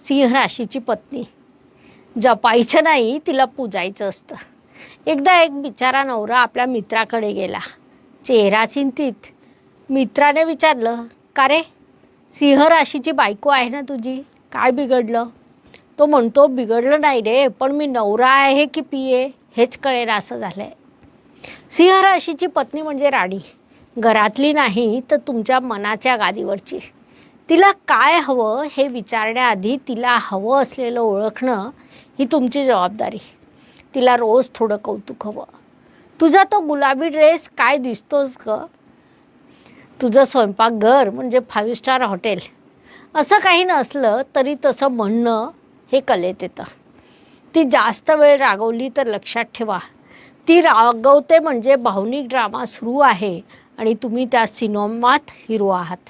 सिंह राशीची पत्नी जपायचं नाही, तिला पूजायचं असतं. एकदा एक बिचारा नवरा आपल्या मित्राकडे गेला. चेहरा चिंतित. मित्राने विचारलं, का रे, सिंह राशीची बायको आहे ना तुझी, काय बिघडलं? तो म्हणतो, बिघडलं नाही रे, पण मी नवरा आहे की पिये हेच कळेना असं झालं आहे. सिंह राशीची पत्नी म्हणजे राणी, घरातली नाही तर तुमच्या मनाच्या गादीवरची. तिला काय हवं हे विचारण्याआधी तिला हवं असलेलं ओळखणं ही तुमची जबाबदारी. तिला रोज थोडं कौतुक हवं. तुझा तो गुलाबी ड्रेस काय दिसतोस ग, तुझं स्वयंपाकघर म्हणजे 5 स्टार हॉटेल, असं काही नसलं तरी तसं म्हणणं हे कलेत येतं. ती जास्त वेळ रागवली तर लक्षात ठेवा, ती रागवते म्हणजे भावनिक ड्रामा सुरू आहे आणि तुम्ही त्या सिनेमात हिरो आहात.